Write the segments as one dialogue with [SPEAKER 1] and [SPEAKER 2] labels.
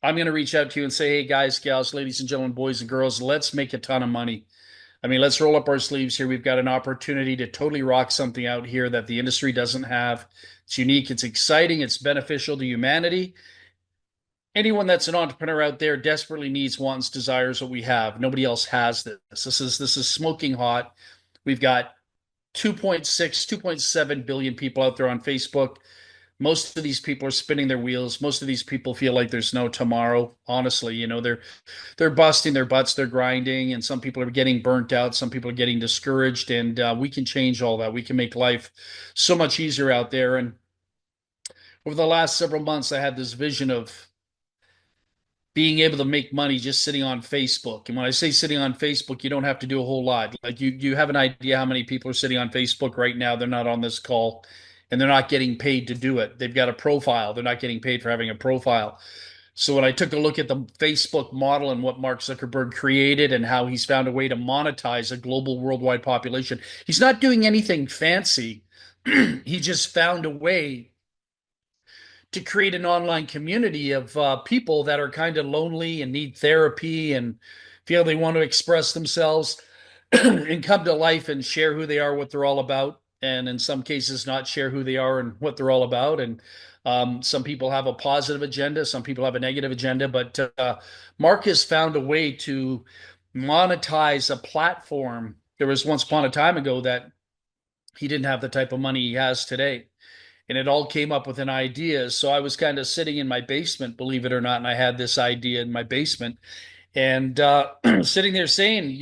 [SPEAKER 1] I'm going to reach out to you and say, hey, guys, gals, ladies and gentlemen, boys and girls, let's make a ton of money. I mean, let's roll up our sleeves here. We've got an opportunity to totally rock something out here that the industry doesn't have. It's unique, it's exciting, it's beneficial to humanity. Anyone that's an entrepreneur out there desperately needs, wants, desires what we have. Nobody else has this. This is smoking hot. We've got 2.6, 2.7 billion people out there on Facebook. Most of these people are spinning their wheels. Most of these people feel like there's no tomorrow. Honestly, they're busting their butts, they're grinding, and some people are getting burnt out. Some people are getting discouraged, and we can change all that. We can make life so much easier out there. And over the last several months, I had this vision of being able to make money just sitting on Facebook. And when I say sitting on Facebook, you don't have to do a whole lot. Like you have an idea how many people are sitting on Facebook right now. They're not on this call and they're not getting paid to do it. They've got a profile. They're not getting paid for having a profile. So when I took a look at the Facebook model and what Mark Zuckerberg created and how he's found a way to monetize a global worldwide population, he's not doing anything fancy. He just found a way to create an online community of people that are kind of lonely and need therapy and feel they want to express themselves and come to life and share who they are, what they're all about, and in some cases, not share who they are and what they're all about. And some people have a positive agenda, some people have a negative agenda, but Mark has found a way to monetize a platform. There was once upon a time ago that he didn't have the type of money he has today, and it all came up with an idea. So I was kind of sitting in my basement, believe it or not, and I had this idea in my basement, and sitting there saying,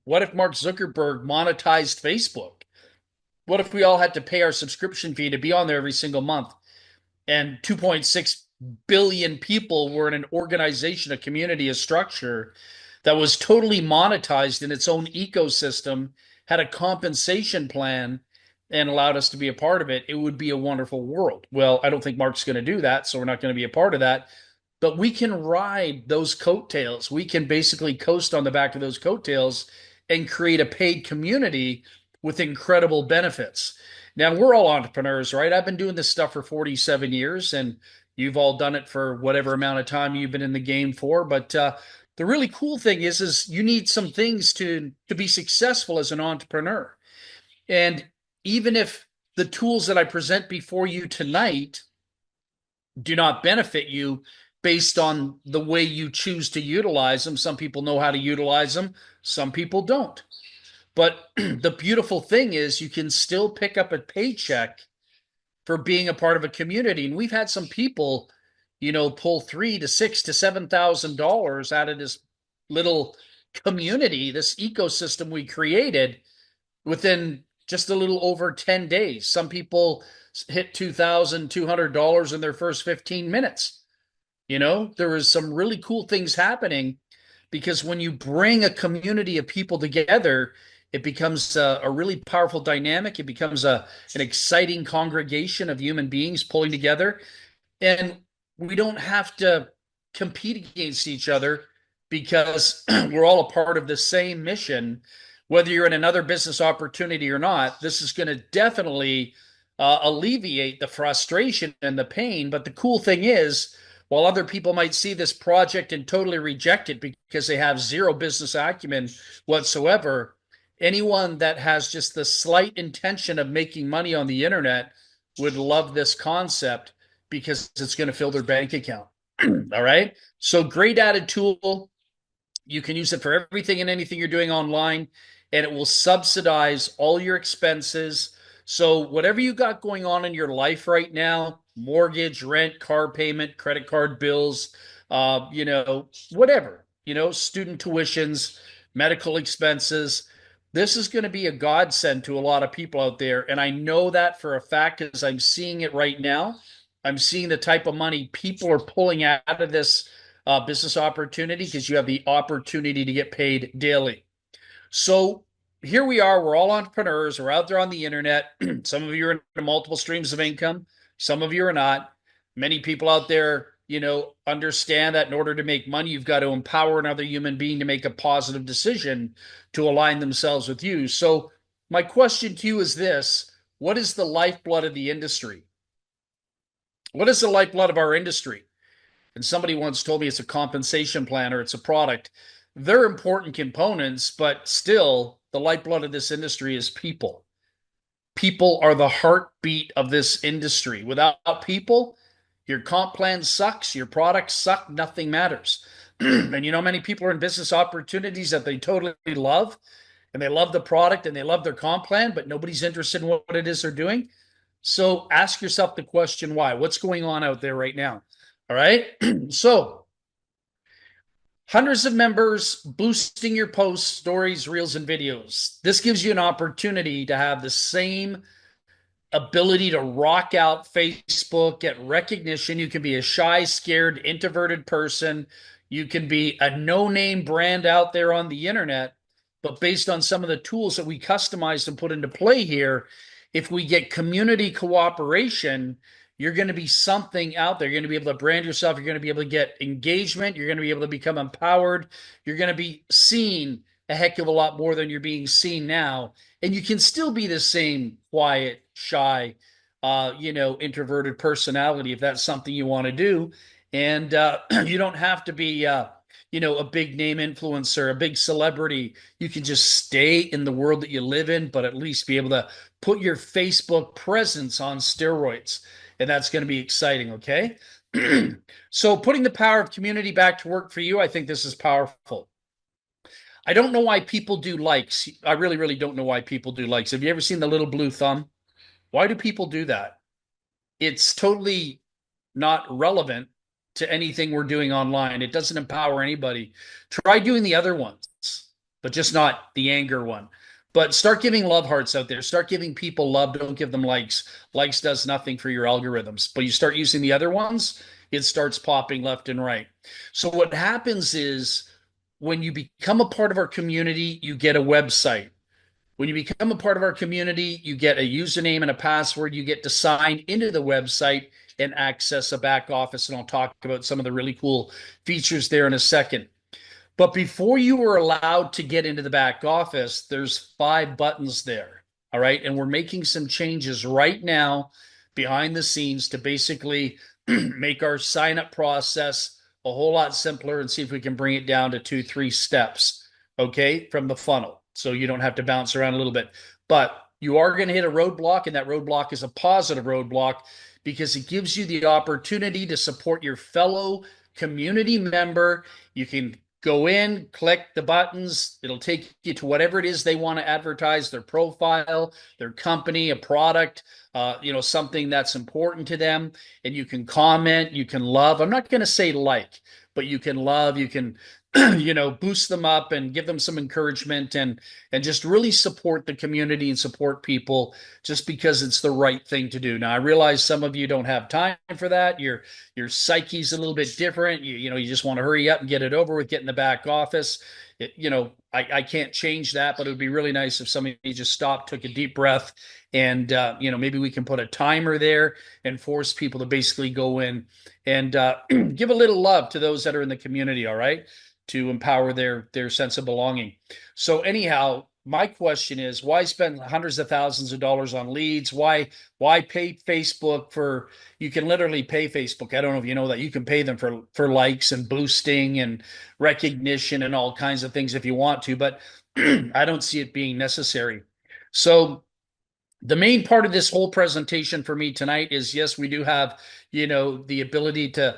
[SPEAKER 1] what if Mark Zuckerberg monetized Facebook? What if we all had to pay our subscription fee to be on there every single month? And 2.6 billion people were in an organization, a community, a structure that was totally monetized in its own ecosystem, had a compensation plan, and allowed us to be a part of it. It would be a wonderful world. Well, I don't think Mark's going to do that, so we're not going to be a part of that. But we can ride those coattails. We can basically coast on the back of those coattails and create a paid community with incredible benefits. Now, we're all entrepreneurs, right? I've been doing this stuff for 47 years, and you've all done it for whatever amount of time you've been in the game for. But the really cool thing is you need some things to be successful as an entrepreneur. And even if the tools that I present before you tonight do not benefit you based on the way you choose to utilize them, some people know how to utilize them, some people don't. But the beautiful thing is you can still pick up a paycheck for being a part of a community. And we've had some people, pull three to six to $7,000 out of this little community, this ecosystem we created within just a little over 10 days. Some people hit $2,200 in their first 15 minutes. There was some really cool things happening because when you bring a community of people together, it becomes a really powerful dynamic. It becomes an exciting congregation of human beings pulling together. And we don't have to compete against each other because we're all a part of the same mission. Whether you're in another business opportunity or not, this is going to definitely alleviate the frustration and the pain. But the cool thing is, while other people might see this project and totally reject it because they have zero business acumen whatsoever, anyone that has just the slight intention of making money on the internet would love this concept because it's going to fill their bank account. All right. So great added tool. You can use it for everything and anything you're doing online, and it will subsidize all your expenses. So whatever you got going on in your life right now, mortgage, rent, car payment, credit card bills, whatever, student tuitions, medical expenses, this is going to be a godsend to a lot of people out there. And I know that for a fact as I'm seeing it right now. I'm seeing the type of money people are pulling out of this business opportunity because you have the opportunity to get paid daily. So here we are. We're all entrepreneurs. We're out there on the internet. Some of you are in multiple streams of income. Some of you are not. Many people out there, understand that in order to make money, you've got to empower another human being to make a positive decision to align themselves with you. So my question to you is this: what is the lifeblood of the industry? What is the lifeblood of our industry? and somebody once told me it's a compensation plan or it's a product. They're important components, but still, the lifeblood of this industry is people. People are the heartbeat of this industry. Without people, your comp plan sucks, your products suck, nothing matters. And you know, many people are in business opportunities that they totally love, and they love the product and they love their comp plan, but nobody's interested in what it is they're doing. So ask yourself the question why? What's going on out there right now? All right. So hundreds of members boosting your posts, stories, reels, and videos. This gives you an opportunity to have the same ability to rock out Facebook, get recognition. You can be a shy, scared, introverted person. You can be a no-name brand out there on the internet. But based on some of the tools that we customized and put into play here, if we get community cooperation, you're going to be something out there. You're going to be able to brand yourself. You're going to be able to get engagement. You're going to be able to become empowered. You're going to be seen a heck of a lot more than you're being seen now. And you can still be the same quiet, shy, introverted personality if that's something you want to do. And you don't have to be, a big name influencer, a big celebrity. You can just stay in the world that you live in, but at least be able to put your Facebook presence on steroids. And that's going to be exciting, okay? So putting the power of community back to work for you, I think this is powerful. I don't know why people do likes. I really, really don't know why people do likes. Have you ever seen the little blue thumb? Why do people do that? It's totally not relevant to anything we're doing online. It doesn't empower anybody. Try doing the other ones, but just not the anger one. But start giving love hearts out there. Start giving people love. Don't give them likes. Likes does nothing for your algorithms. But you start using the other ones, it starts popping left and right. So what happens is when you become a part of our community, you get a website. When you become a part of our community, you get a username and a password. You get to sign into the website and access a back office. And I'll talk about some of the really cool features there in a second. But before you were allowed to get into the back office, there's 5 buttons there. All right. And we're making some changes right now behind the scenes to basically make our sign up process a whole lot simpler and see if we can bring it down to 2, 3 steps, okay, from the funnel. So you don't have to bounce around a little bit. But you are going to hit a roadblock, and that roadblock is a positive roadblock because it gives you the opportunity to support your fellow community member. You can go in, click the buttons. It'll take you to whatever it is they want to advertise, their profile, their company, a product, something that's important to them. And you can comment, you can love. I'm not going to say like, but you can love, you can boost them up and give them some encouragement and just really support the community and support people just because it's the right thing to do. Now I realize some of you don't have time for that. Your psyche's a little bit different. You just want to hurry up and get it over with, get in the back office. I can't change that, but it would be really nice if somebody just stopped, took a deep breath, and maybe we can put a timer there and force people to basically go in and give a little love to those that are in the community. All right, to empower their sense of belonging. So anyhow, my question is, why spend hundreds of thousands of dollars on leads? Why pay Facebook for? You can literally pay Facebook. I don't know if you know that you can pay them for likes and boosting and recognition and all kinds of things if you want to, but I don't see it being necessary. So the main part of this whole presentation for me tonight is, yes, we do have, the ability to,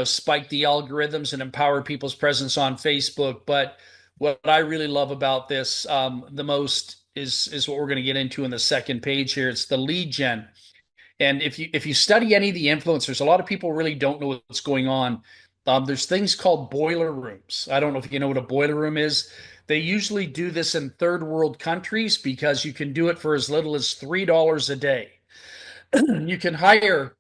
[SPEAKER 1] spike the algorithms and empower people's presence on Facebook. But what I really love about this the most is what we're going to get into in the second page here. It's the lead gen. And if you study any of the influencers, a lot of people really don't know what's going on. There's things called boiler rooms. I don't know if you know what a boiler room is. They usually do this in third world countries because you can do it for as little as $3 a day. You can hire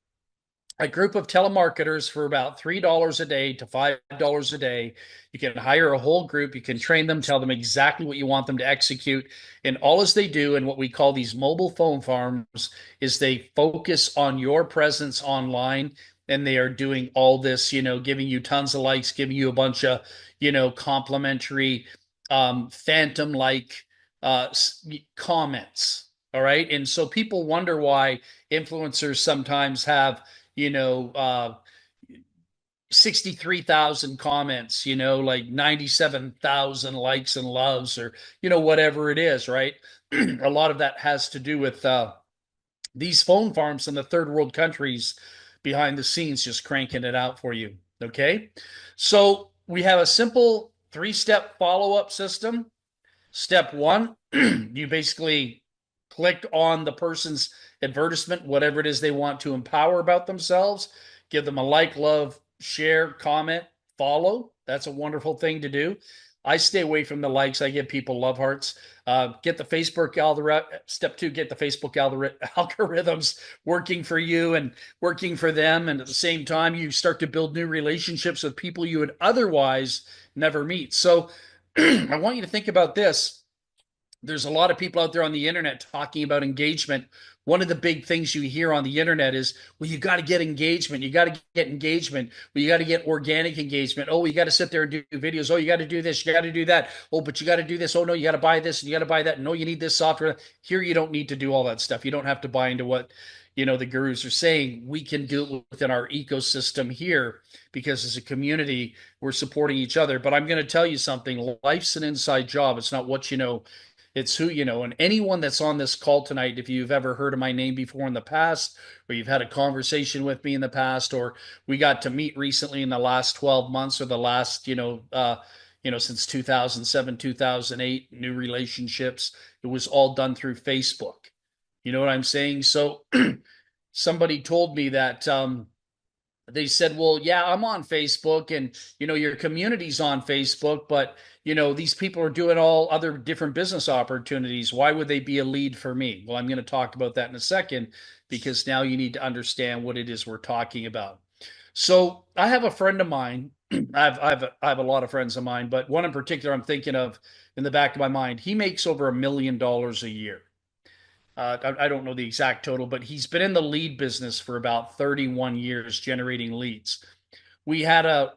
[SPEAKER 1] a group of telemarketers for about $3 a day to $5 a day. You can hire a whole group. You can train them, tell them exactly what you want them to execute. And all as they do, and what we call these mobile phone farms, is they focus on your presence online. And they are doing all this, giving you tons of likes, giving you a bunch of, complimentary, phantom like comments. All right. And so people wonder why influencers sometimes have you know, 63,000 comments, like 97,000 likes and loves, or, whatever it is, right? A lot of that has to do with these phone farms in the third world countries behind the scenes just cranking it out for you. Okay. So we have a simple 3-step follow up system. Step one, you basically click on the person's advertisement, whatever it is they want to empower about themselves, give them a like, love, share, comment, follow. That's a wonderful thing to do. I stay away from the likes. I give people love hearts. Get the Facebook algorithm. Step two, get the Facebook algorithms working for you and working for them. And at the same time, you start to build new relationships with people you would otherwise never meet. So I want you to think about this. There's a lot of people out there on the internet talking about engagement. One of the big things you hear on the internet is, well, you got to get engagement. You got to get engagement. Well, you got to get organic engagement. Oh, you got to sit there and do videos. Oh, you got to do this. You got to do that. Oh, but you got to do this. Oh, no, you got to buy this and you got to buy that. No, you need this software. Here, you don't need to do all that stuff. You don't have to buy into what, the gurus are saying. We can do it within our ecosystem here because as a community, we're supporting each other. But I'm going to tell you something. Life's an inside job. It's not what you know. It's who you know. And anyone that's on this call tonight, if you've ever heard of my name before in the past, or you've had a conversation with me in the past, or we got to meet recently in the last 12 months or the last, since 2007, 2008, new relationships, it was all done through Facebook. You know what I'm saying? So somebody told me that they said, well, yeah, I'm on Facebook and, your community's on Facebook, but, these people are doing all other different business opportunities. Why would they be a lead for me? Well, I'm going to talk about that in a second because now you need to understand what it is we're talking about. So I have a friend of mine. I have a lot of friends of mine, but one in particular I'm thinking of in the back of my mind. He makes over $1 million a year. I don't know the exact total, but he's been in the lead business for about 31 years generating leads. We had a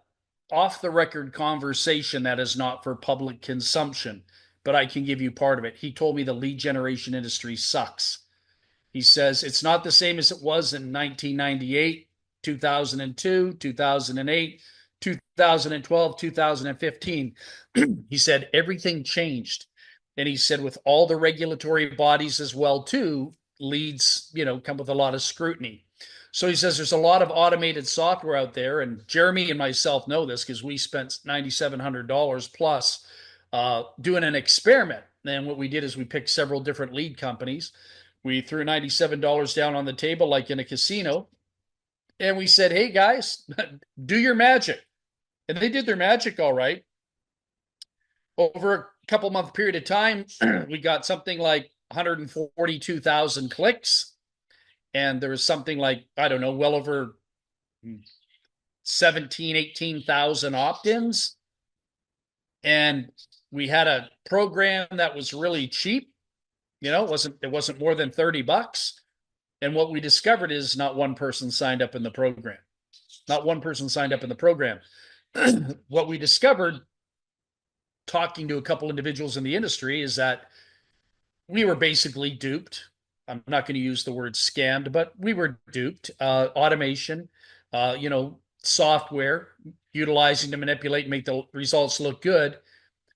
[SPEAKER 1] off the record conversation that is not for public consumption, but I can give you part of it. He told me the lead generation industry sucks. He says it's not the same as it was in 1998, 2002, 2008, 2012, 2015. He said everything changed. And he said with all the regulatory bodies as well too, leads, come with a lot of scrutiny. So he says there's a lot of automated software out there, and Jeremy and myself know this because we spent $9,700 plus doing an experiment. And what we did is we picked several different lead companies. We threw $97 down on the table like in a casino, and we said, hey guys, do your magic. And they did their magic all right. Over a couple month period of time, we got something like 142,000 clicks. And there was something like, I don't know, well over 17, 18,000 opt-ins. And we had a program that was really cheap. It wasn't more than $30. And what we discovered is not one person signed up in the program. Not one person signed up in the program. What we discovered talking to a couple individuals in the industry is that we were basically duped. I'm not going to use the word scammed, but we were duped. Automation, software utilizing to manipulate and make the results look good,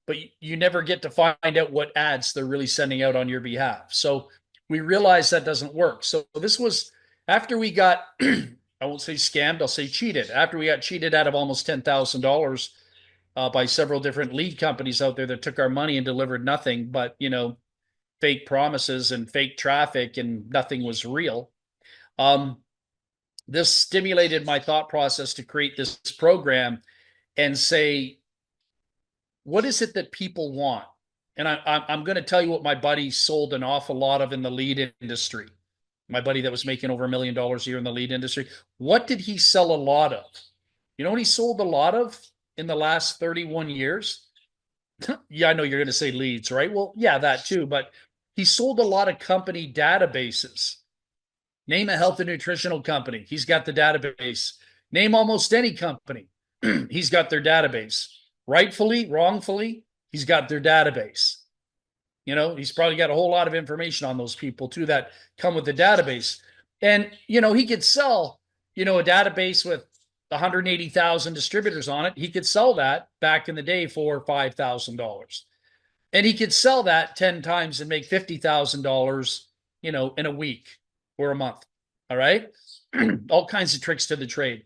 [SPEAKER 1] but you never get to find out what ads they're really sending out on your behalf. So we realized that doesn't work. So this was after we got, I won't say scammed, I'll say cheated. After we got cheated out of almost $10,000 by several different lead companies out there that took our money and delivered nothing but, fake promises and fake traffic, and nothing was real. This stimulated my thought process to create this program and say, what is it that people want? And I'm going to tell you what my buddy sold an awful lot of in the lead industry. My buddy that was making over $1 million a year in the lead industry. What did he sell a lot of? You know what he sold a lot of in the last 31 years? Yeah, I know you're going to say leads, right? Well, yeah, that too. But he sold a lot of company databases. Name a health and nutritional company. He's got the database. Name almost any company. He's got their database. Rightfully, wrongfully, he's got their database. He's probably got a whole lot of information on those people too that come with the database. And, he could sell, a database with 180,000 distributors on it. He could sell that back in the day for $5,000. And he could sell that 10 times and make $50,000, in a week or a month. All right. All kinds of tricks to the trade.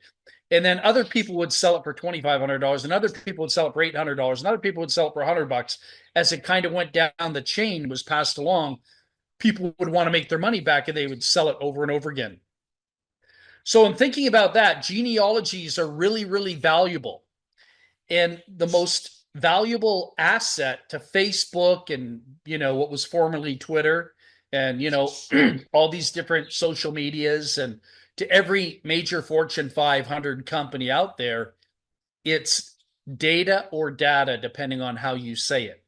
[SPEAKER 1] And then other people would sell it for $2,500, and other people would sell it for $800, and other people would sell it for $100. As it kind of went down the chain, was passed along, people would want to make their money back, and they would sell it over and over again. So in thinking about that, genealogies are really, really valuable. And the most valuable asset to Facebook and, what was formerly Twitter and, all these different social medias and to every major Fortune 500 company out there, it's data or data, depending on how you say it.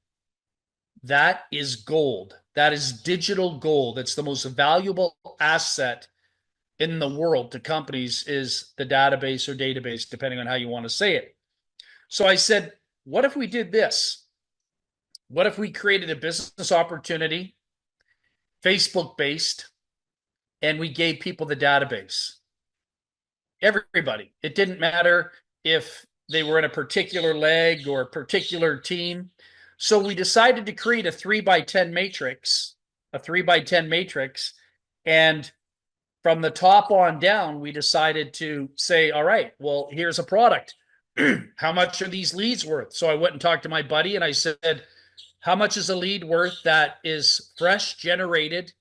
[SPEAKER 1] That is gold. That is digital gold. It's the most valuable asset in the world to companies, is the database or database, depending on how you want to say it. So I said, what if we did this? What if we created a business opportunity, Facebook based, and we gave people the database? Everybody. It didn't matter if they were in a particular leg or a particular team. So we decided to create a 3x10 matrix, and from the top on down, we decided to say, all right, well, here's a product. How much are these leads worth? So I went and talked to my buddy and I said, how much is a lead worth that is fresh generated?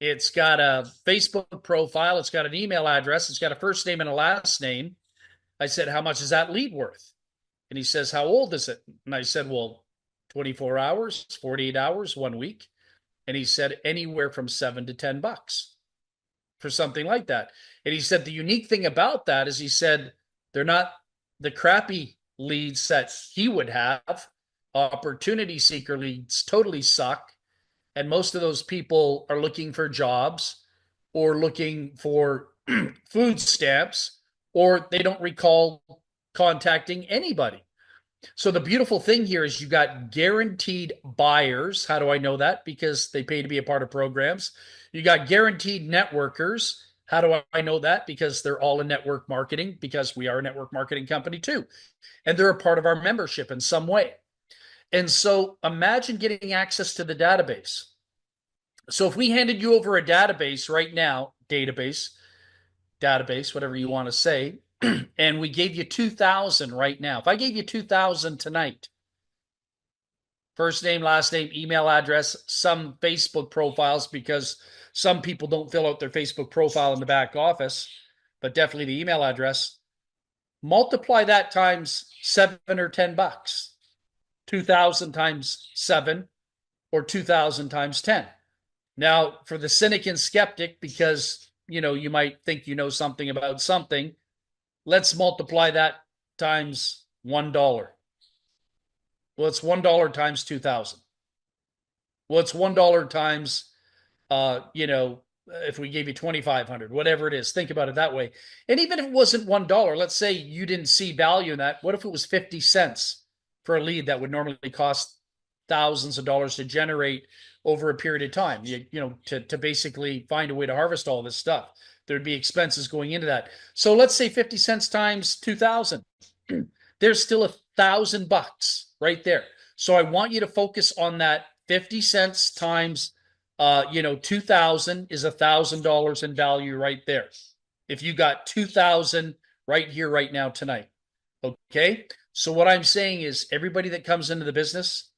[SPEAKER 1] It's got a Facebook profile. It's got an email address. It's got a first name and a last name. I said, how much is that lead worth? And he says, how old is it? And I said, well, 24 hours, 48 hours, 1 week. And he said, anywhere from $7 to $10 for something like that. And he said, the unique thing about that is, he said, they're not the crappy leads that he would have. Opportunity seeker leads totally suck. And most of those people are looking for jobs or looking for food stamps, or they don't recall contacting anybody. So the beautiful thing here is you got guaranteed buyers. How do I know that? Because they pay to be a part of programs. You got guaranteed networkers. How do I know that? Because they're all in network marketing, because we are a network marketing company too. And they're a part of our membership in some way. And so imagine getting access to the database. So if we handed you over a database right now, database, whatever you want to say, and we gave you 2,000 right now. If I gave you 2,000 tonight, first name, last name, email address, some Facebook profiles, because some people don't fill out their Facebook profile in the back office, but definitely the email address. Multiply that times $7 or $10. 2,000 times 7 or 2,000 times 10. Now, for the cynic and skeptic, because you might think you know something about something, let's multiply that times $1. Well, it's $1 times 2,000. Well, it's $1 times, if we gave you 2,500, whatever it is, think about it that way. And even if it wasn't $1, let's say you didn't see value in that. What if it was 50 cents for a lead that would normally cost thousands of dollars to generate over a period of time, to basically find a way to harvest all this stuff? There'd be expenses going into that. So let's say 50 cents times 2,000. There's still $1,000 right there. So I want you to focus on that. 50 cents times 2,000 is $1,000 in value right there. If you got 2,000 right here, right now, tonight. Okay. So what I'm saying is, everybody that comes into the business,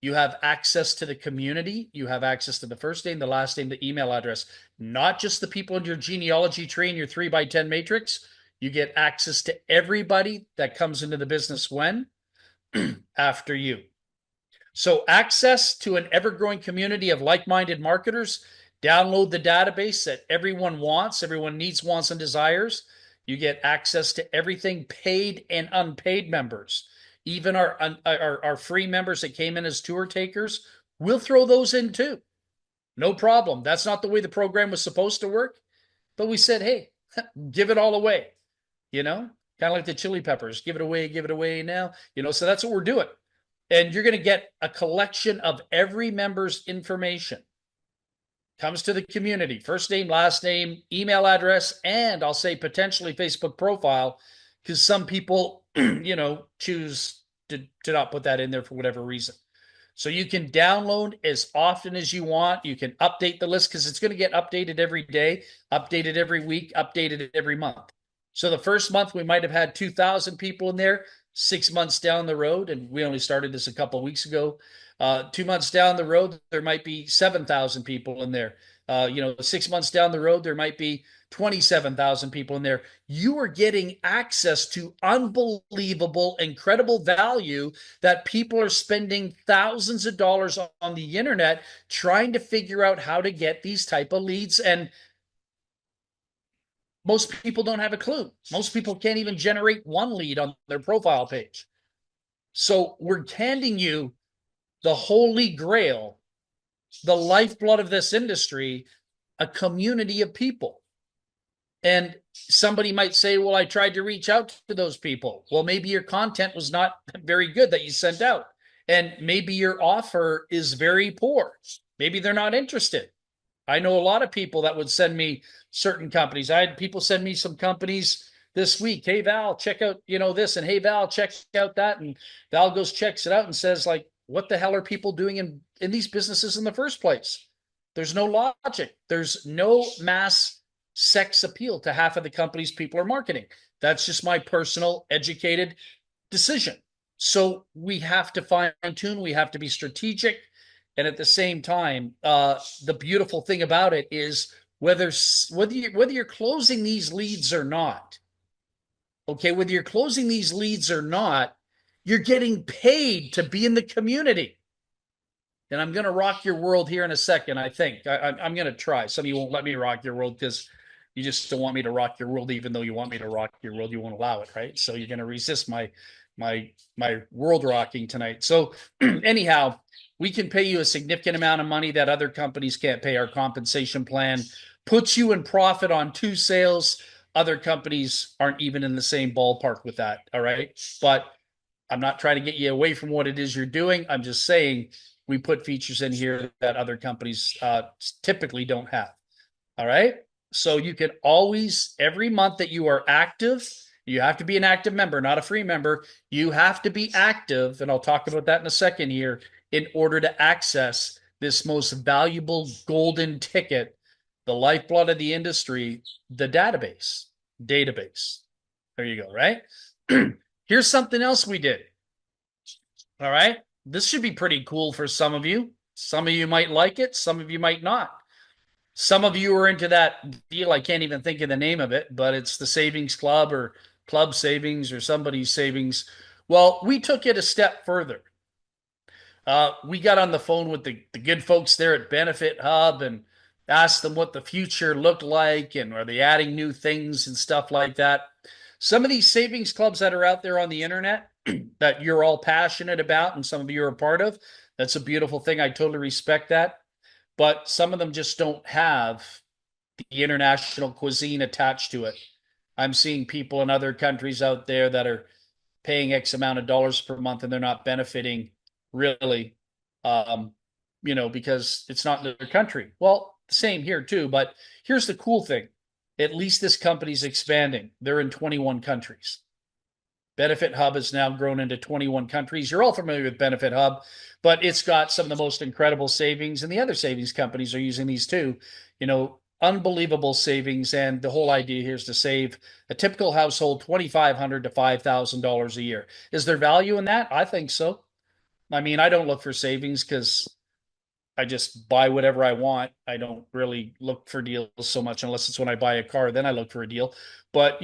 [SPEAKER 1] you have access to the community. You have access to the first name, the last name, the email address, not just the people in your genealogy tree in your 3x10 matrix. You get access to everybody that comes into the business when? After you. So access to an ever-growing community of like-minded marketers. Download the database that everyone wants, everyone needs, wants, and desires. You get access to everything, paid and unpaid members. Even our free members that came in as tour takers, we'll throw those in too. No problem. That's not the way the program was supposed to work. But we said, hey, give it all away. Kind of like the chili peppers. Give it away now. So that's what we're doing. And you're going to get a collection of every member's information. Comes to the community, first name, last name, email address, and I'll say potentially Facebook profile. because some people, choose to not put that in there for whatever reason. So you can download as often as you want. You can update the list because it's going to get updated every day, updated every week, updated every month. So the first month we might have had 2,000 people in there. 6 months down the road, and we only started this a couple of weeks ago. 2 months down the road, there might be 7,000 people in there. 6 months down the road, there might be 27,000 people in there. You are getting access to unbelievable, incredible value that people are spending thousands of dollars on the internet trying to figure out how to get these type of leads. And most people don't have a clue. Most people can't even generate one lead on their profile page. So we're handing you the holy grail, the lifeblood of this industry, a community of people. And somebody might say, well, I tried to reach out to those people. Well, maybe your content was not very good that you sent out. And maybe your offer is very poor. Maybe they're not interested. I know a lot of people that would send me certain companies. I had people send me some companies this week. Hey, Val, check out, this. And hey, Val, check out that. And Val goes, checks it out and says, like, what the hell are people doing in these businesses in the first place? There's no logic. There's no mass sex appeal to half of the companies people are marketing. That's just my personal educated decision. So we have to fine tune. We have to be strategic. And at the same time, the beautiful thing about it is whether you're closing these leads or not, okay, whether you're closing these leads or not, you're getting paid to be in the community. And I'm going to rock your world here in a second, I think. I'm going to try. Some of you won't let me rock your world because you just don't want me to rock your world, even though you want me to rock your world. You won't allow it, right? So you're going to resist my world rocking tonight. So anyhow, we can pay you a significant amount of money that other companies can't pay. Our compensation plan puts you in profit on 2 sales. Other companies aren't even in the same ballpark with that. All right. But I'm not trying to get you away from what it is you're doing. I'm just saying we put features in here that other companies typically don't have. All right. So you can always, every month that you are active, you have to be an active member, not a free member. You have to be active. And I'll talk about that in a second here in order to access this most valuable golden ticket, the lifeblood of the industry, the database. There you go. Right. Here's something else we did. All right. This should be pretty cool for some of you. Some of you might like it. Some of you might not. Some of you are into that deal. I can't even think of the name of it, but it's the Savings Club or Club Savings or somebody's savings. Well, we took it a step further. We got on the phone with the good folks there at Benefit Hub and asked them what the future looked like and are they adding new things and stuff like that. Some of these savings clubs that are out there on the internet that you're all passionate about and some of you are a part of, that's a beautiful thing. I totally respect that. But some of them just don't have the international cuisine attached to it. I'm seeing people in other countries out there that are paying X amount of dollars per month and they're not benefiting really, because it's not in their country. Well, same here too. But here's the cool thing. At least this company's expanding. They're in 21 countries. Benefit Hub has now grown into 21 countries. You're all familiar with Benefit Hub, but it's got some of the most incredible savings, and the other savings companies are using these too. Unbelievable savings, and the whole idea here is to save a typical household $2,500 to $5,000 a year. Is there value in that? I think so. I mean, I don't look for savings because I just buy whatever I want. I don't really look for deals so much unless it's when I buy a car, then I look for a deal. But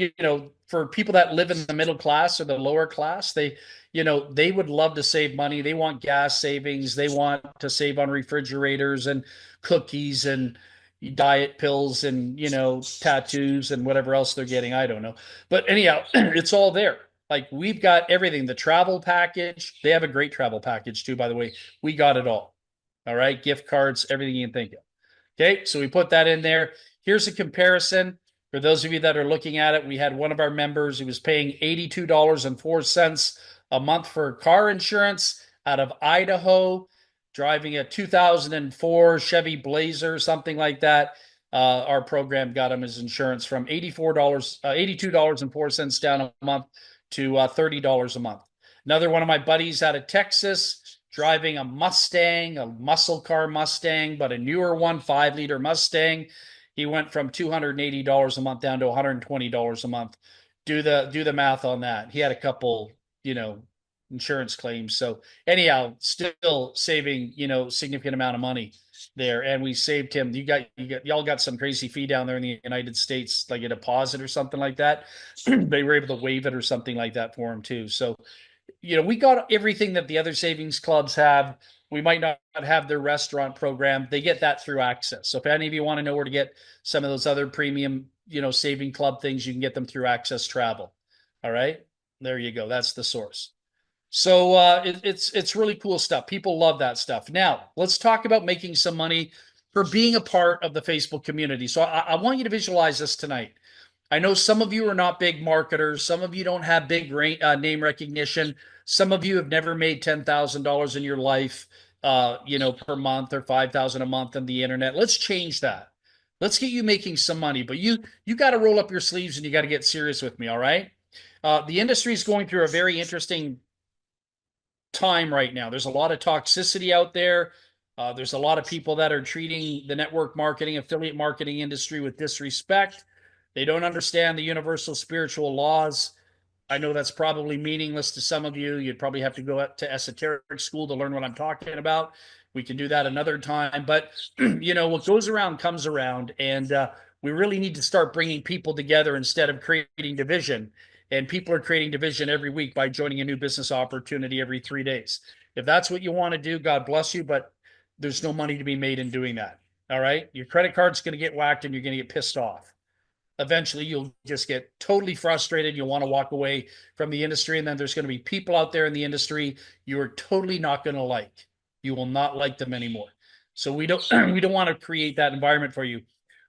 [SPEAKER 1] for people that live in the middle class or the lower class, they would love to save money. They want gas savings. They want to save on refrigerators and cookies and diet pills and tattoos and whatever else they're getting. I don't know. But anyhow, it's all there. Like we've got everything. The travel package, they have a great travel package too, by the way. We got it all. All right, gift cards, everything you can think of. Okay, so we put that in there. Here's a comparison. For those of you that are looking at it, we had one of our members who was paying $82.04 a month for car insurance out of Idaho, driving a 2004 Chevy Blazer, something like that. Our program got him his insurance from $82.04 down a month to $30 a month. Another one of my buddies out of Texas driving a Mustang, a muscle car Mustang, but a newer one, 5-liter Mustang. He went from $280 a month down to $120 a month. Do the math on that. He had a couple, insurance claims. So anyhow, still saving, significant amount of money there. And we saved him. Y'all got some crazy fee down there in the United States, like a deposit or something like that. They were able to waive it or something like that for him too. So, we got everything that the other savings clubs have. We might not have their restaurant program. They get that through Access. So if any of you want to know where to get some of those other premium, saving club things, you can get them through Access Travel. All right. There you go. That's the source. So it's really cool stuff. People love that stuff. Now, let's talk about making some money for being a part of the Facebook community. So I want you to visualize this tonight. I know some of you are not big marketers. Some of you don't have big name recognition. Some of you have never made $10,000 in your life, per month, or $5,000 a month on the internet. Let's change that. Let's get you making some money. But you got to roll up your sleeves and you got to get serious with me. All right. The industry is going through a very interesting time right now. There's a lot of toxicity out there. There's a lot of people that are treating the network marketing, affiliate marketing industry with disrespect. They don't understand the universal spiritual laws. I know that's probably meaningless to some of you. You'd probably have to go to esoteric school to learn what I'm talking about. We can do that another time. But, what goes around comes around. And we really need to start bringing people together instead of creating division. And people are creating division every week by joining a new business opportunity every 3 days. If that's what you want to do, God bless you. But there's no money to be made in doing that. All right. Your credit card's going to get whacked and you're going to get pissed off. Eventually, you'll just get totally frustrated. You'll want to walk away from the industry. And then there's going to be people out there in the industry you are totally not going to like. You will not like them anymore. So we don't we don't want to create that environment for you.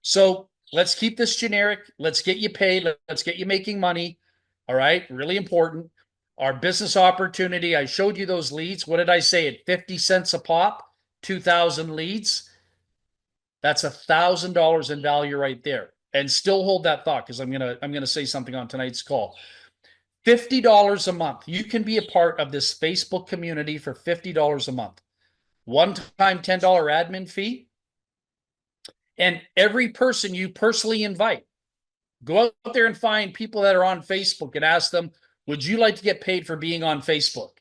[SPEAKER 1] So let's keep this generic. Let's get you paid. Let's get you making money. All right. Really important. Our business opportunity. I showed you those leads. What did I say? At 50 cents a pop, 2,000 leads. That's $1,000 in value right there. And still hold that thought, because I'm gonna say something on tonight's call. $50 a month. You can be a part of this Facebook community for $50 a month. One-time $10 admin fee. And every person you personally invite, go out there and find people that are on Facebook and ask them, would you like to get paid for being on Facebook?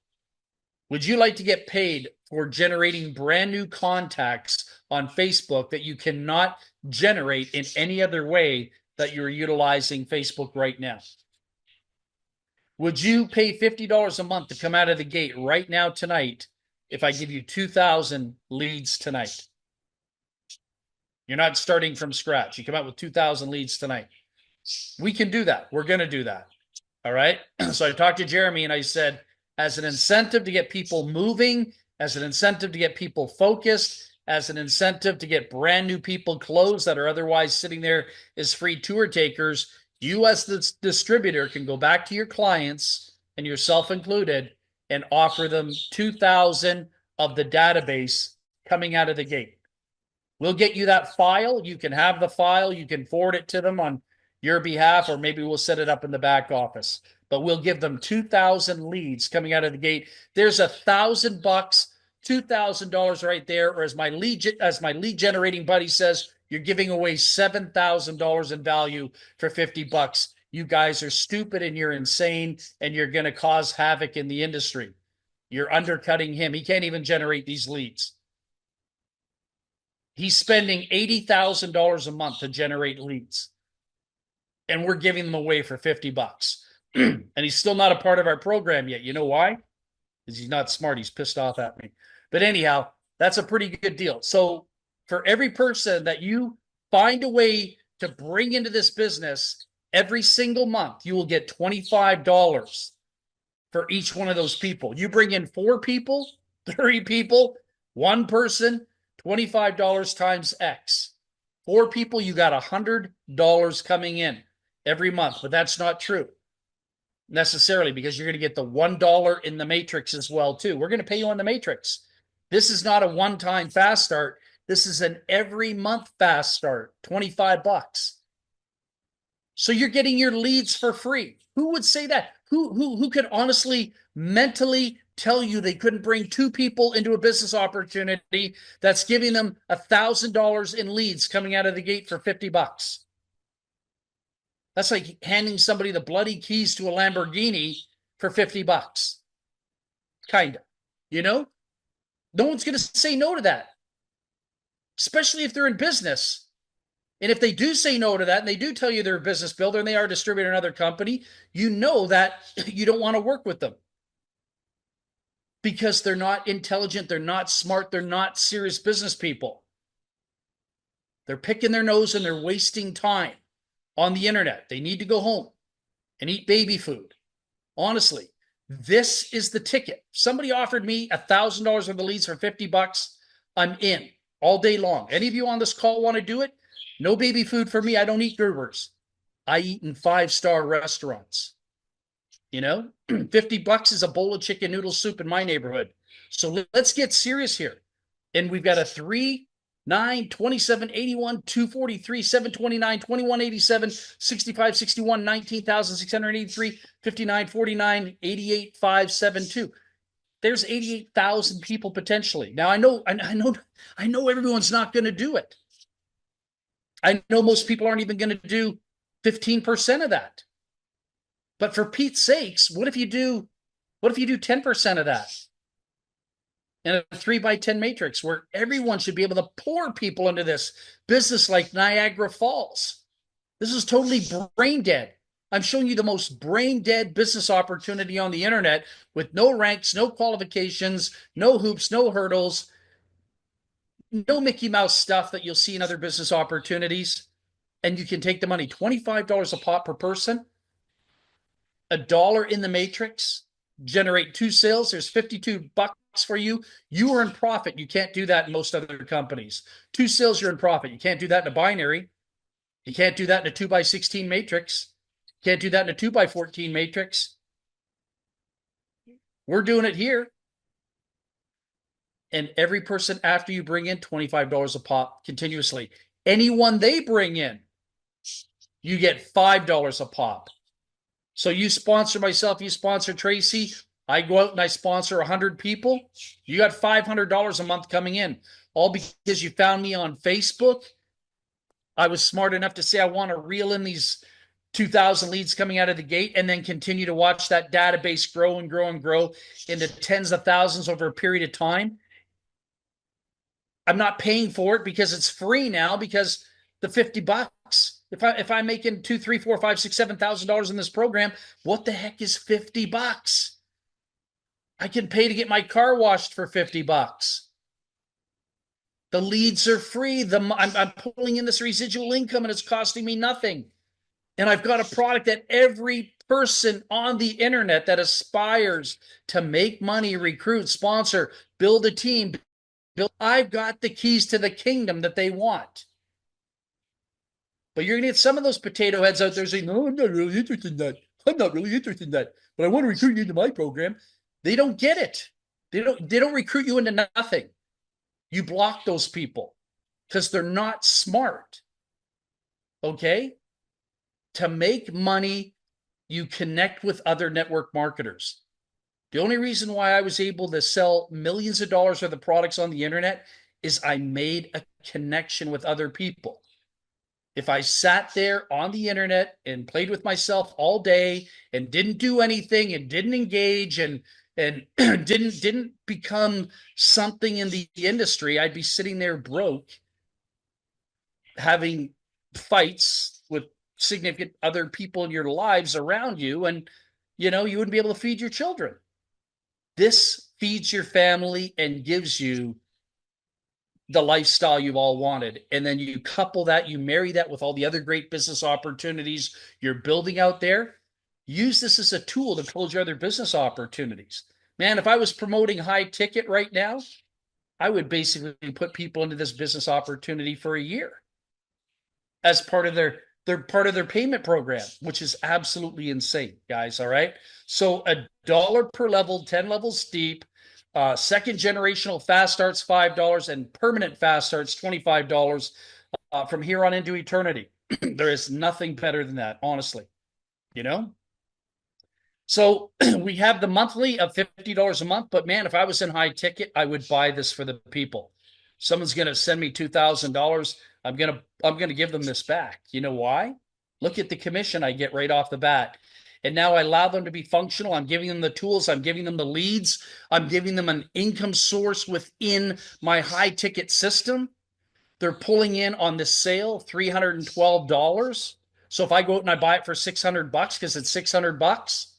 [SPEAKER 1] Would you like to get paid for generating brand new contacts on Facebook that you cannot generate in any other way that you're utilizing Facebook right now? Would you pay $50 a month to come out of the gate right now tonight if I give you 2,000 leads tonight? You're not starting from scratch. You come out with 2,000 leads tonight. We can do that. We're going to do that. All right. So I talked to Jeremy and I said, as an incentive to get people moving, as an incentive to get people focused, as an incentive to get brand new people closed that are otherwise sitting there as free tour takers, you as the distributor can go back to your clients, and yourself included, and offer them 2,000 of the database coming out of the gate. We'll get you that file. You can have the file. You can forward it to them on your behalf, or maybe we'll set it up in the back office. But we'll give them 2,000 leads coming out of the gate. There's $1,000, $2,000 right there. Or as my lead generating buddy says, you're giving away $7,000 in value for $50. You guys are stupid and you're insane, and you're going to cause havoc in the industry. You're undercutting him. He can't even generate these leads. He's spending $80,000 a month to generate leads, and we're giving them away for $50. And he's still not a part of our program yet. You know why? Because he's not smart. He's pissed off at me. But anyhow, that's a pretty good deal. So for every person that you find a way to bring into this business every single month, you will get $25 for each one of those people. You bring in 4 people, 3 people, 1 person, $25 times X. 4 people, you got $100 coming in every month. But that's not true necessarily, because you're going to get the $1 in the matrix as well too. We're going to pay you on the matrix. This is not a one-time fast start. This is an every month fast start, $25. So you're getting your leads for free. Who would say that? Who could honestly mentally tell you they couldn't bring two people into a business opportunity that's giving them $1,000 in leads coming out of the gate for $50? That's like handing somebody the bloody keys to a Lamborghini for $50. Kind of, you know? No one's going to say no to that, especially if they're in business. And if they do say no to that and they do tell you they're a business builder and they are a distributor in another company, you know that you don't want to work with them because they're not intelligent, they're not smart, they're not serious business people. They're picking their nose and they're wasting time on the internet. They need to go home and eat baby food. Honestly, this is the ticket. Somebody offered me $1,000 worth of leads for $50. I'm in all day long. Any of you on this call want to do it? No baby food for me. I don't eat Gerbers. I eat in 5-star restaurants. You know, $50 is a bowl of chicken noodle soup in my neighborhood. So let's get serious here. And we've got a 3, 9, 27, 81, 243, 729, 2187, 65, 61, 19,683, 59, 49, 88, 572. There's 88,000 people potentially. Now I know everyone's not going to do it. I know most people aren't even going to do 15% of that. But for Pete's sakes, what if you do 10% of that? In a 3x10 matrix where everyone should be able to pour people into this business like Niagara Falls. This is totally brain dead. I'm showing you the most brain dead business opportunity on the internet with no ranks, no qualifications, no hoops, no hurdles, no Mickey Mouse stuff that you'll see in other business opportunities. And you can take the money, $25 a pop per person, $1 in the matrix, generate 2 sales. There's $52 for you. You are in profit. You can't do that in most other companies. 2 sales, you're in profit. You can't do that in a binary. You can't do that in a 2x16 matrix. You can't do that in a 2x14 matrix. We're doing it here. And every person after you bring in $25 a pop continuously. Anyone they bring in, you get $5 a pop. So you sponsor myself, you sponsor Tracy. I go out and I sponsor 100 people. You got $500 a month coming in, all because you found me on Facebook. I was smart enough to say I want to reel in these 2,000 leads coming out of the gate and then continue to watch that database grow and grow and grow into tens of thousands over a period of time. I'm not paying for it because it's free now because the $50. If I'm making $2,000, $3,000, $4,000, $5,000, $6,000, $7,000 in this program, what the heck is $50? I can pay to get my car washed for $50. The leads are free. I'm pulling in this residual income and it's costing me nothing. And I've got a product that every person on the internet that aspires to make money, recruit, sponsor, build a team, I've got the keys to the kingdom that they want. But you're going to get some of those potato heads out there saying, no, I'm not really interested in that. I'm not really interested in that. But I want to recruit you into my program. They don't get it. They don't recruit you into nothing. You block those people because they're not smart. Okay? To make money, you connect with other network marketers. The only reason why I was able to sell millions of dollars worth of products on the internet is I made a connection with other people. If I sat there on the internet and played with myself all day and didn't do anything and didn't engage and didn't become something in the industry, I'd be sitting there broke, having fights with significant other people in your lives around you, and you wouldn't be able to feed your children. This feeds your family and gives you the lifestyle you've all wanted. And then you couple that, you marry that with all the other great business opportunities you're building out there. Use this as a tool to close your other business opportunities. Man, if I was promoting high ticket right now, I would basically put people into this business opportunity for a year as part of their payment program, which is absolutely insane, guys. All right. So $1 per level, 10 levels deep. Second generational fast starts $5 and permanent fast starts $25 from here on into eternity. There is nothing better than that, honestly. You know? So we have the monthly of $50 a month, but man, if I was in high ticket, I would buy this for the people. Someone's going to send me $2,000. I'm going to give them this back. You know why? Look at the commission I get right off the bat. And now I allow them to be functional. I'm giving them the tools. I'm giving them the leads. I'm giving them an income source within my high ticket system. They're pulling in on this sale $312. So if I go out and I buy it for 600 bucks because it's 600 bucks,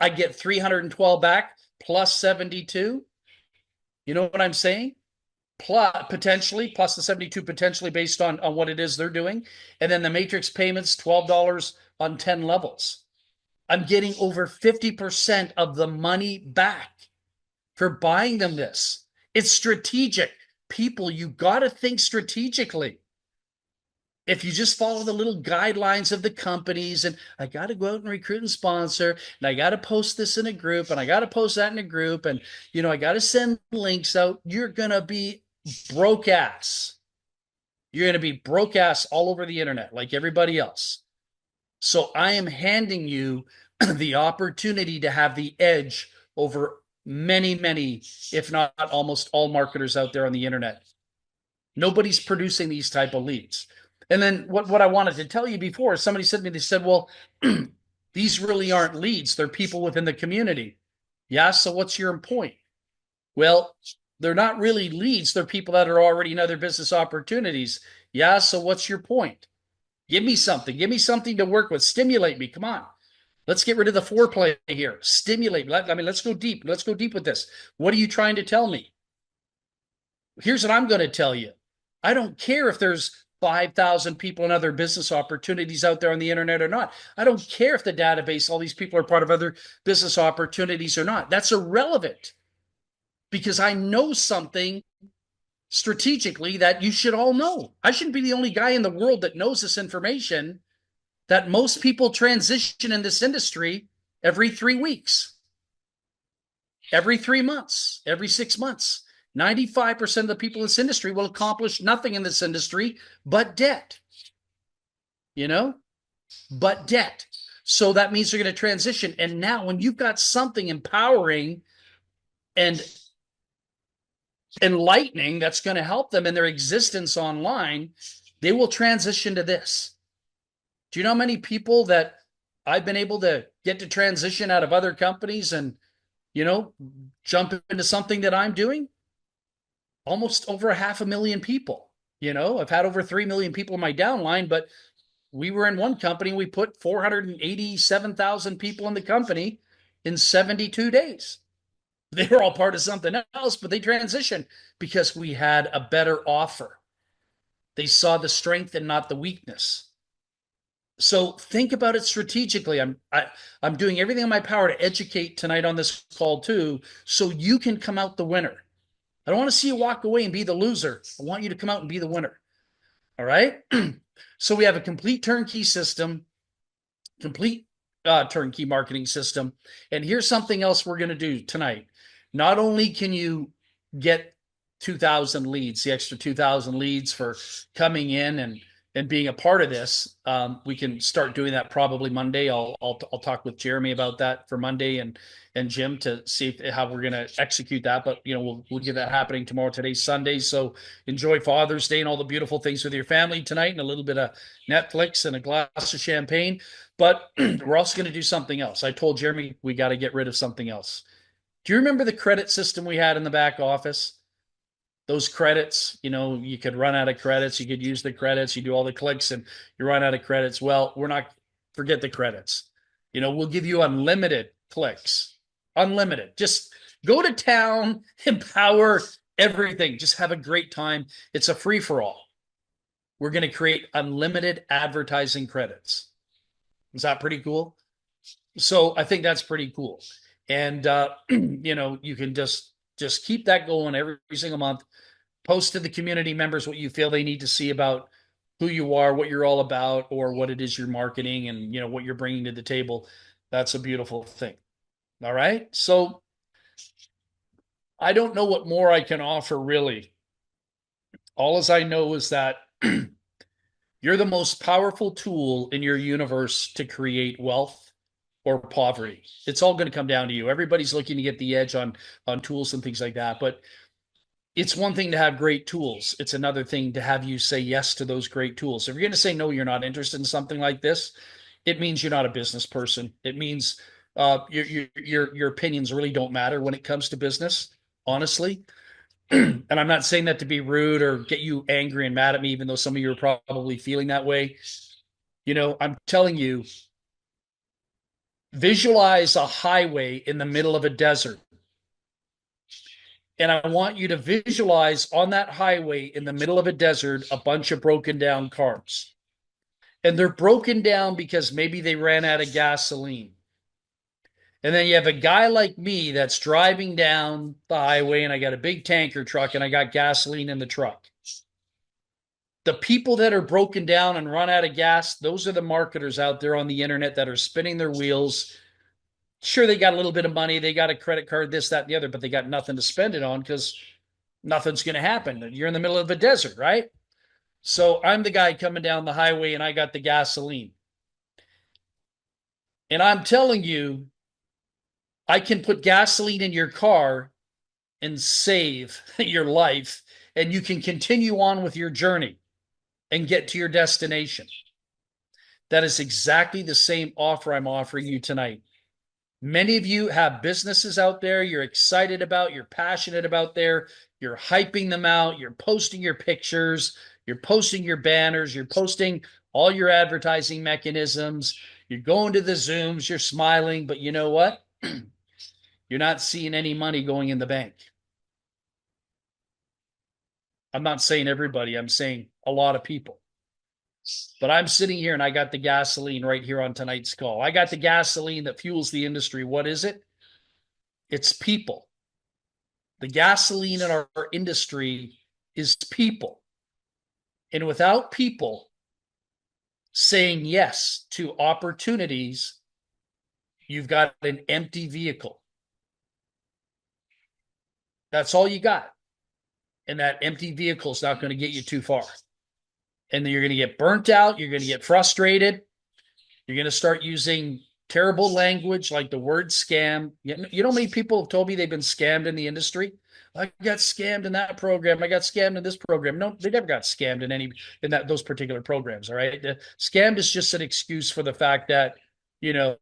[SPEAKER 1] I get 312 back plus 72. You know what I'm saying? Plus potentially plus the 72 potentially based on what it is they're doing. And then the matrix payments $12 on 10 levels. I'm getting over 50% of the money back for buying them this. It's strategic. People, you got to think strategically. If you just follow the little guidelines of the companies and I got to go out and recruit and sponsor and I got to post this in a group and I got to post that in a group and I got to send links out, you're going to be broke ass. You're going to be broke ass all over the internet like everybody else. So I am handing you the opportunity to have the edge over many, many, if not almost all marketers out there on the internet. Nobody's producing these type of leads. And then what I wanted to tell you before, somebody said to me, they said, well, these really aren't leads. They're people within the community. Yeah, so what's your point? Well, they're not really leads. They're people that are already in other business opportunities. Yeah, so what's your point? Give me something. Give me something to work with. Stimulate me. Come on. Let's get rid of the foreplay here. Stimulate. Let's go deep. Let's go deep with this. What are you trying to tell me? Here's what I'm going to tell you. I don't care if there's 5,000 people and other business opportunities out there on the internet or not. I don't care if the database, all these people are part of other business opportunities or not. That's irrelevant because I know something strategically that you should all know. I shouldn't be the only guy in the world that knows this information, that most people transition in this industry every 3 weeks, every 3 months, every 6 months. 95% of the people in this industry will accomplish nothing in this industry but debt. But debt. So that means they're going to transition. And now when you've got something empowering and enlightening that's going to help them in their existence online, they will transition to this. Do you know how many people that I've been able to get to transition out of other companies and, jump into something that I'm doing? Almost over 500,000 people. I've had over 3 million people in my downline, but we were in one company, we put 487,000 people in the company in 72 days. They were all part of something else, but they transitioned because we had a better offer. They saw the strength and not the weakness. So think about it strategically. I'm doing everything in my power to educate tonight on this call too, so you can come out the winner. I don't want to see you walk away and be the loser. I want you to come out and be the winner. All right. So we have a complete turnkey system, complete turnkey marketing system. And here's something else we're going to do tonight. Not only can you get 2,000 leads, the extra 2,000 leads for coming in and being a part of this. We can start doing that probably Monday. I'll talk with Jeremy about that for Monday and Jim to see how we're going to execute that. But we'll get that happening tomorrow. Today's Sunday, so enjoy Father's Day and all the beautiful things with your family tonight, and a little bit of Netflix and a glass of champagne. But we're also going to do something else. I told Jeremy we got to get rid of something else. Do you remember the credit system we had in the back office? Those credits, you could run out of credits. You could use the credits. You do all the clicks and you run out of credits. Well, forget the credits. We'll give you unlimited clicks, unlimited. Just go to town, empower everything. Just have a great time. It's a free for all. We're going to create unlimited advertising credits. Is that pretty cool? So I think that's pretty cool. And, you can just keep that going every single month. Post to the community members what you feel they need to see about who you are, what you're all about, or what it is you're marketing and, what you're bringing to the table. That's a beautiful thing. All right. So I don't know what more I can offer really. All as I know is that you're the most powerful tool in your universe to create wealth or poverty. It's all going to come down to you. Everybody's looking to get the edge on tools and things like that, but it's one thing to have great tools. It's another thing to have you say yes to those great tools. If you're going to say no, you're not interested in something like this, it means you're not a business person. It means your opinions really don't matter when it comes to business, honestly. And I'm not saying that to be rude or get you angry and mad at me, even though some of you are probably feeling that way. I'm telling you, visualize a highway in the middle of a desert. And I want you to visualize on that highway in the middle of a desert a bunch of broken down cars. And they're broken down because maybe they ran out of gasoline. And then you have a guy like me that's driving down the highway, and I got a big tanker truck and I got gasoline in the truck. The people that are broken down and run out of gas, those are the marketers out there on the internet that are spinning their wheels. Sure, they got a little bit of money, they got a credit card, this, that, and the other, but they got nothing to spend it on because nothing's going to happen. You're in the middle of a desert, right? So I'm the guy coming down the highway and I got the gasoline. And I'm telling you, I can put gasoline in your car and save your life, and you can continue on with your journey and get to your destination. That is exactly the same offer I'm offering you tonight. Many of you have businesses out there you're excited about, you're passionate about there, you're hyping them out, you're posting your pictures, you're posting your banners, you're posting all your advertising mechanisms, you're going to the Zooms, you're smiling, but you know what? You're not seeing any money going in the bank. I'm not saying everybody, I'm saying a lot of people. But I'm sitting here and I got the gasoline right here on tonight's call. I got the gasoline that fuels the industry. What is it? It's people. The gasoline in our industry is people. And without people saying yes to opportunities, you've got an empty vehicle. That's all you got. And that empty vehicle is not going to get you too far. And then you're going to get burnt out. You're going to get frustrated. You're going to start using terrible language like the word scam. You know how many people have told me they've been scammed in the industry? I got scammed in that program. I got scammed in this program. No, they never got scammed in those particular programs. All right. Scammed is just an excuse for the fact that, you know,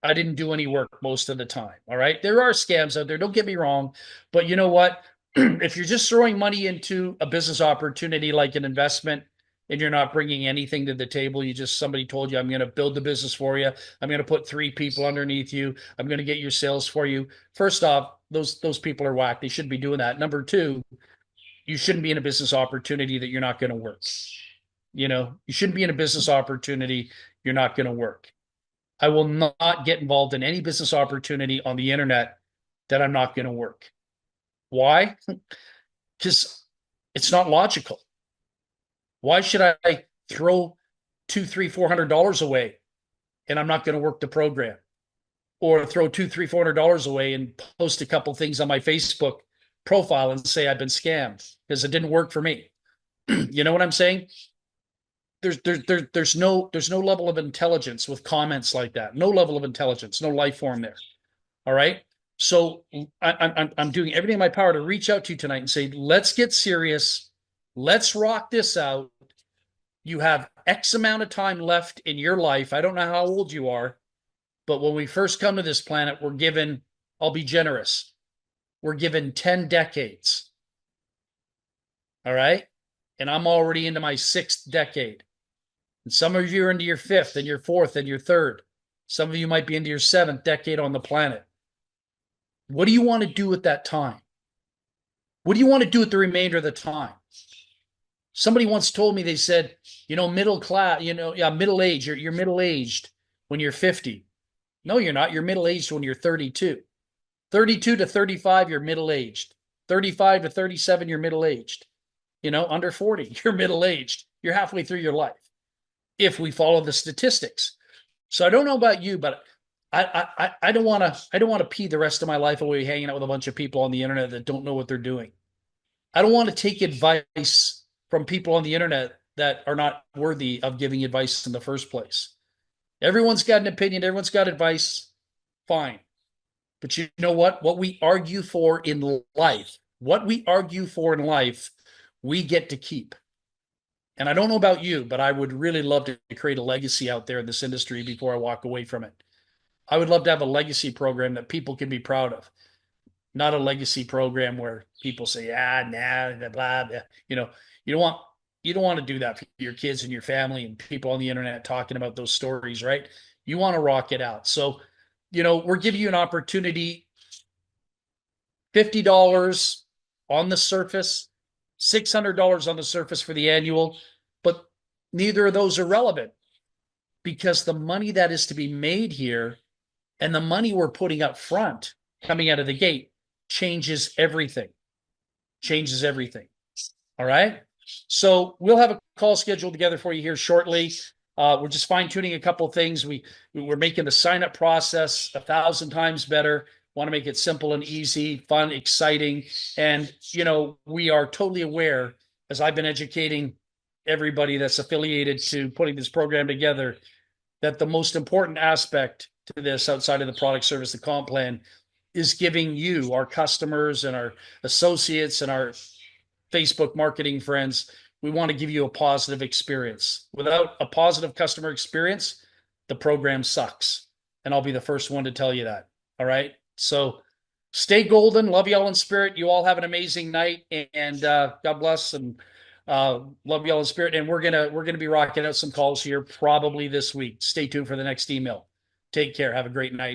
[SPEAKER 1] I didn't do any work most of the time. All right. There are scams out there. Don't get me wrong. But you know what? If you're just throwing money into a business opportunity like an investment, and you're not bringing anything to the table, somebody told you, I'm going to build the business for you. I'm going to put 3 people underneath you. I'm going to get your sales for you. First off, those people are whack. They shouldn't be doing that. Number 2, you shouldn't be in a business opportunity that you're not going to work. You shouldn't be in a business opportunity you're not going to work. I will not get involved in any business opportunity on the internet that I'm not going to work. Why? Because it's not logical. Why should I throw $200, $300, $400 away and I'm not going to work the program? Or throw $200, $300, $400 away and post a couple things on my Facebook profile and say I've been scammed because it didn't work for me. You know what I'm saying? There's no level of intelligence with comments like that. No level of intelligence, no life form there. All right. So I'm doing everything in my power to reach out to you tonight and say, let's get serious. Let's rock this out. You have X amount of time left in your life. I don't know how old you are, but when we first come to this planet, we're given, I'll be generous, we're given 10 decades. All right. And I'm already into my 6th decade. And some of you are into your 5th and your 4th and your 3rd. Some of you might be into your 7th decade on the planet. What do you want to do with that time? What do you want to do with the remainder of the time? Somebody once told me, they said, middle class, middle age, you're middle-aged when you're 50. No, you're not. You're middle-aged when you're 32. 32 to 35, you're middle-aged. 35 to 37, you're middle-aged. Under 40, you're middle-aged. You're halfway through your life if we follow the statistics. So I don't know about you, but I don't want to pee the rest of my life away hanging out with a bunch of people on the internet that don't know what they're doing. I don't want to take advice from people on the internet that are not worthy of giving advice in the first place. Everyone's got an opinion, everyone's got advice. Fine. But you know what? What we argue for in life, we get to keep. And I don't know about you, but I would really love to create a legacy out there in this industry before I walk away from it. I would love to have a legacy program that people can be proud of, not a legacy program where people say, nah, blah, blah, blah. You know, you don't want you don't want to do that for your kids and your family and people on the internet talking about those stories, right? You want to rock it out. So, we're giving you an opportunity, $50 on the surface, $600 on the surface for the annual, but neither of those are relevant because the money that is to be made here and the money we're putting up front coming out of the gate changes everything. Changes everything. All right. So we'll have a call scheduled together for you here shortly. We're just fine tuning a couple of things. We're making the sign up process 1,000 times better. Want to make it simple and easy, fun, exciting. And, we are totally aware, as I've been educating everybody that's affiliated to putting this program together, that the most important aspect to this outside of the product, service, the comp plan is giving you, our customers and our associates and our Facebook marketing friends, we want to give you a positive experience. Without a positive customer experience, the program sucks. And I'll be the first one to tell you that. All right. So stay golden. Love you all in spirit. You all have an amazing night, and God bless, and love you all in spirit. And we're gonna be rocking out some calls here probably this week. Stay tuned for the next email. Take care. Have a great night.